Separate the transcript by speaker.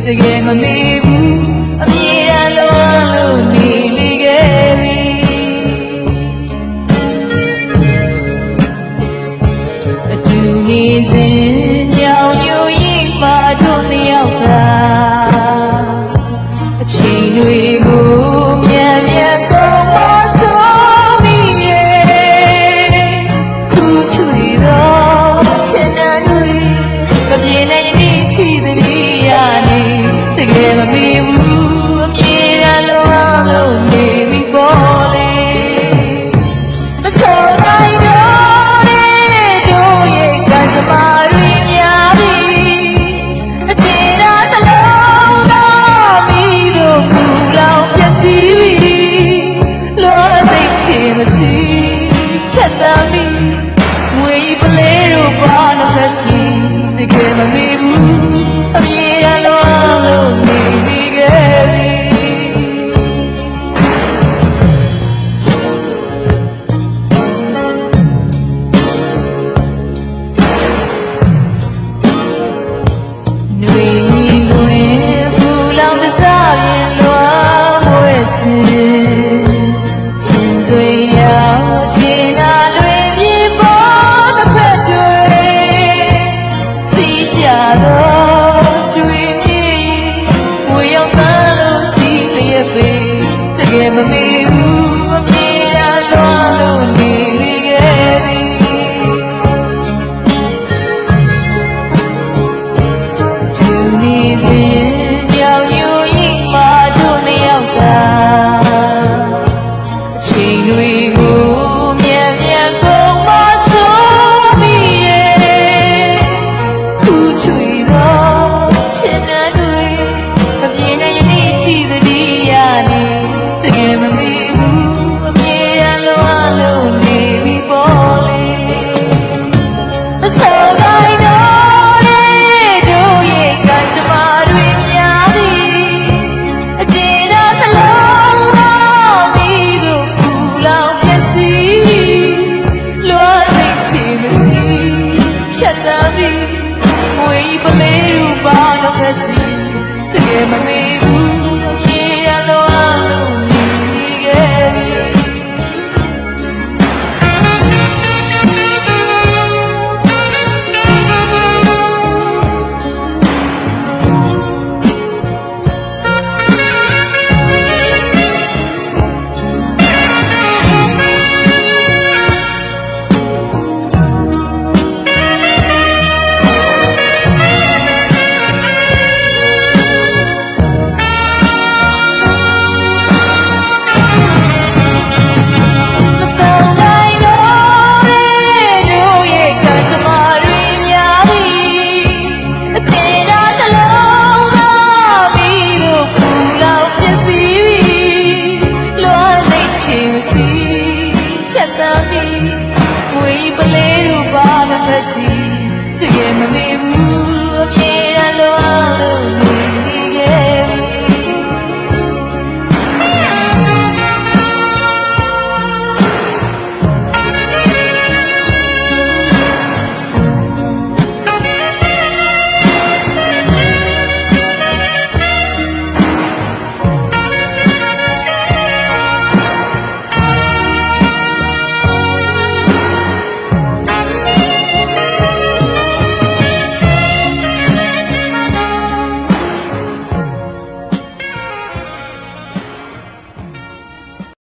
Speaker 1: တကယ်မမေ့ဘူးအမြဲတမ်းလုံးလို့နေလေခဲ့ပြီအတူနေစဉ်ညောင်ညိုရင်ပါတို့နှစ်ယောက်သာအချိန်တွေကိုမြန်မြန်ကုန်ပါဆိုမိရဲ့ခုချွေတော့ချင်တဲ့တွေမပြေနိုင်ရင်ချီသည်ရနေတကယ်မမေ့ဘူးအမြဲတမ်းလုံးလို့နေပြီပေါ်လေမဆုံးနိုင်တော့တဲ့တို့ရဲ့ကံကြမ္မာတွေများပြီအချင်သာတလုံးတော့မိတို့ကူလောင်ပြည့်စည်ပြီလောစိတ်ချင်မစီချက်တမ်းပြီငွေပလဲတို့ဘာလို့ဖက်စီတကယ်မမေ့ဘူးအမြဲတမ်းလုံးနေပြီခဲ့ပြီနွေရင်တွင်ဘူလောင်တစားရင်လွားမွဲ့စင်စင်စွေရောက်ချင်တာတွေပြေပေါ်တစ်ဖက်တွေစီရှာတော့ကျွေးပြေဝေရောက်မှလို့စီလျက်ပဲတကယ်မမေ့ဘူးအပြေတမ်းလွားလို့နေလေခဲ့ပြီသူနေစဉ်ညောင်ညိုရင်မာတို့နှစ်ယောက်သာအချိန်တွေကိုမြန်မြန်ကုန်မဆိုမိရဲ့ခုချွေတော့ချင်တဲ့တွေမပြေနိုင်ရင်ချီသည်ရနေတကယ်မမေ့ဘူးအမြဲတမ်းလုံးလို့နေပြီပေါ်လေမဆုံးနိုင်တော့တဲ့တို့ရဲ့ကံကြမ္မာတွေများပြီအချင်သာတလုံးတော့မိတို့ကူလောင်ပြည့်စည်လွားစိတ်ချင်မစီဖြတ်တမ်းပြီငွေပလဲတို့ဘာလို့ဖက်စီတကယ်မမေ့ဘူးအမြဲတမ်းလုံးနေခဲ့ပြီဝေးပလဲတို့ဘာမှမစီတကယ်မမေ